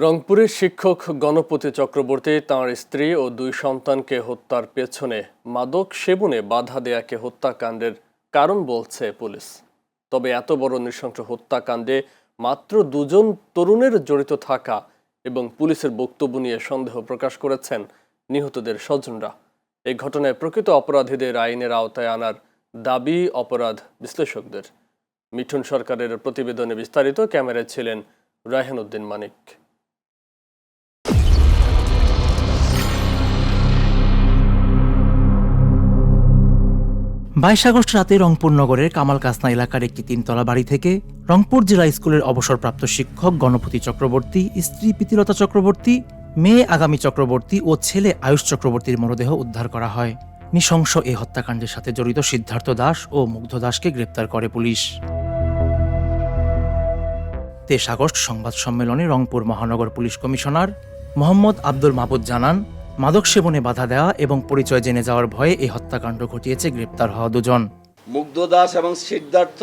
রংপুরের শিক্ষক গণপতি চক্রবর্তী তাঁর স্ত্রী ও দুই সন্তানকে হত্যার পেছনে মাদক সেবনে বাধা দেয়াকে হত্যাকাণ্ডের কারণ বলছে পুলিশ। তবে এত বড় নৃশংস হত্যাকাণ্ডে মাত্র দুজন তরুণের জড়িত থাকা এবং পুলিশের বক্তব্য নিয়ে সন্দেহ প্রকাশ করেছেন নিহতদের স্বজনরা। এই ঘটনায় প্রকৃত অপরাধীদের আইনের আওতায় আনার দাবি অপরাধ বিশ্লেষকদের। মিঠুন সরকারের প্রতিবেদনে বিস্তারিত, ক্যামেরায় ছিলেন রায়হান উদ্দিন মানিক। 22 আগস্ট রাতে রংপুর নগরের কামাল কাসনা এলাকার একটি তিনতলা বাড়ি থেকে রংপুর জেলা স্কুলের অবসরপ্রাপ্ত শিক্ষক গণপতি চক্রবর্তী, স্ত্রী প্রীতিলতা চক্রবর্তী, মেয়ে আগামী চক্রবর্তী ও ছেলে আয়ুষ চক্রবর্তীর মরদেহ উদ্ধার করা হয়। নৃশংস এই হত্যাকাণ্ডের সাথে জড়িত সিদ্ধার্থ দাস ও মুগ্ধ দাসকে গ্রেপ্তার করে পুলিশ। 23 আগস্ট সংবাদ সম্মেলনে রংপুর মহানগর পুলিশ কমিশনার মোহাম্মদ আব্দুল মাহবুদ জানান, মাদক সেবনে বাধা দেওয়া এবং পরিচয় জেনে যাওয়ার ভয়ে এই হত্যাকাণ্ড ঘটিয়েছে গ্রেপ্তার হওয়া দুজন। মুগ্ধ দাস এবং সিদ্ধার্থ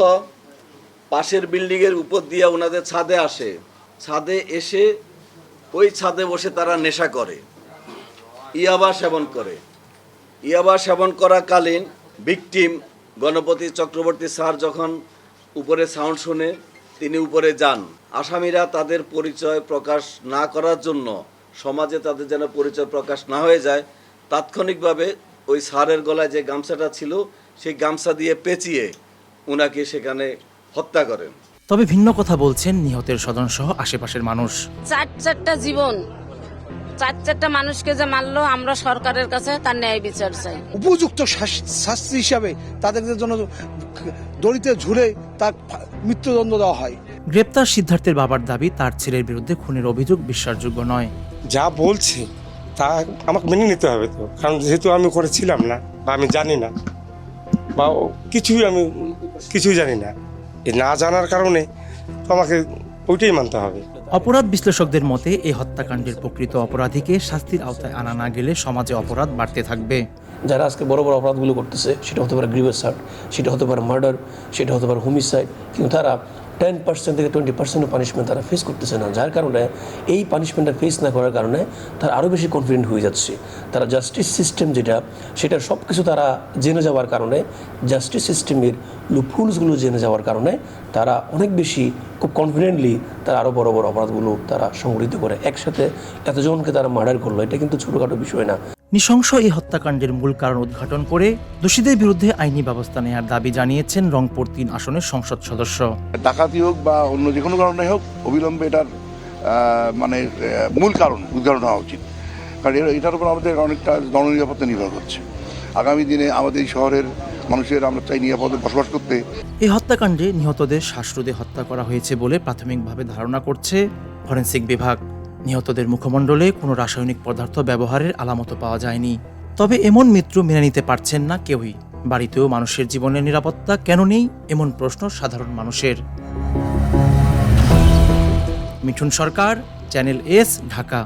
পাশের বিল্ডিং এর উপর দিয়ে ওনাদের ছাদে আসে। ছাদে এসে ওই ছাদে বসে তারা নেশা করে, ইয়াবা সেবন করে। ইয়াবা সেবন করাকালীন ভিকটিম গণপতি চক্রবর্তী স্যার যখন উপরে সাউন্ড শুনে তিনি উপরে যান। আসামিরা তাদের পরিচয় প্রকাশ না করার জন্য, সমাজে তাদের যেন পরিচয় প্রকাশ না হয়ে যায়, তাৎক্ষণিকভাবে ওই স্যারের গলায় যে গামছাটা ছিল সেই গামছা দিয়ে পেঁচিয়ে উনাকে সেখানে হত্যা করেন। তবে ভিন্ন কথা বলছেন নিহতের স্বজন সহ আশেপাশের মানুষ। চারটা জীবন, চারটা মানুষকে যে মারলো, আমরা সরকারের কাছে তার ন্যায় বিচার চাই। উপযুক্ত শাস্তি হিসাবে তাদের জন্য দড়িতে ঝুলে তার মৃত্যুদণ্ড দেওয়া হয়। গ্রেপ্তার সিদ্ধার্থের বাবার দাবি, তার ছেলের বিরুদ্ধে খুনের অভিযোগ বিশ্বাসযোগ্য নয়। যা বলছে তা আমাকে মেনে নিতে হবে তো, কারণ যেহেতু আমি করেছিলাম না বা আমি জানি না বা আমি কিছুই জানি না, এই না জানার কারণে তো আমাকে ওইটাই মানতে হবে। অপরাধ বিশ্লেষকদের মতে এই হত্যাকাণ্ডের প্রকৃত অপরাধীকে শাস্তির আওতায় আনা না গেলে সমাজে অপরাধ বাড়তে থাকবে। যারা আজকে বড় বড় অপরাধগুলো করতেছে, সেটা হতে পারে গ্রিভেস হার্ট, সেটা হতে পারে মার্ডার, সেটা হতে পারে হোমিসাইড, কিন্তু তারা 10% থেকে 20% পানিশমেন্ট তারা ফেস করতেছে না। যার কারণে এই পানিশমেন্টটা ফেস না করার কারণে তারা আরও বেশি কনফিডেন্ট হয়ে যাচ্ছে। তারা জাস্টিস সিস্টেম সেটা সব কিছু তারা জেনে যাওয়ার কারণে, জাস্টিস সিস্টেমের লুপহোলসগুলো জেনে যাওয়ার কারণে তারা অনেক বেশি খুব কনফিডেন্টলি তারা আরও বড় বড় অপরাধগুলো তারা সংগঠিত করে। একসাথে এতজনকে তারা মার্ডার করলো, এটা কিন্তু ছোটোখাটো বিষয় না। নৃশংস এই হত্যাকাণ্ডের মূল কারণ উদ্ঘাটন করে দোষীদের বিরুদ্ধে আইনি ব্যবস্থা নেওয়ার দাবি জানিয়েছেন রংপুর 3 আসনের সংসদ সদস্য। ডাকাতি হোক বা অন্য যে কোনো কারণে হোক, অবিলম্বে এটার মূল কারণ উদ্ঘাটন হওয়া উচিত, কারণ এটার উপর আমাদের অনেকটা জননিরাপত্তা নির্ভর করছে। আগামী দিনে আমাদের এই শহরের মানুষের আমরা চাই নিরাপদে বসবাস করতে। এই হত্যাকাণ্ডে নিহতদের শ্বাসরোধে হত্যা করা হয়েছে বলে প্রাথমিকভাবে ধারণা করছে ফরেনসিক বিভাগ। নিহতদের মুখমণ্ডলে কোনো রাসায়নিক পদার্থ ব্যবহারের আলামত পাওয়া যায়নি। তবে এমন মৃত্যু মেনে নিতে পারছেন না কেউই। বাড়িতেও মানুষের জীবনের নিরাপত্তা কেন নেই, এমন প্রশ্ন সাধারণ মানুষের। মিঠুন সরকার, চ্যানেল এস, ঢাকা।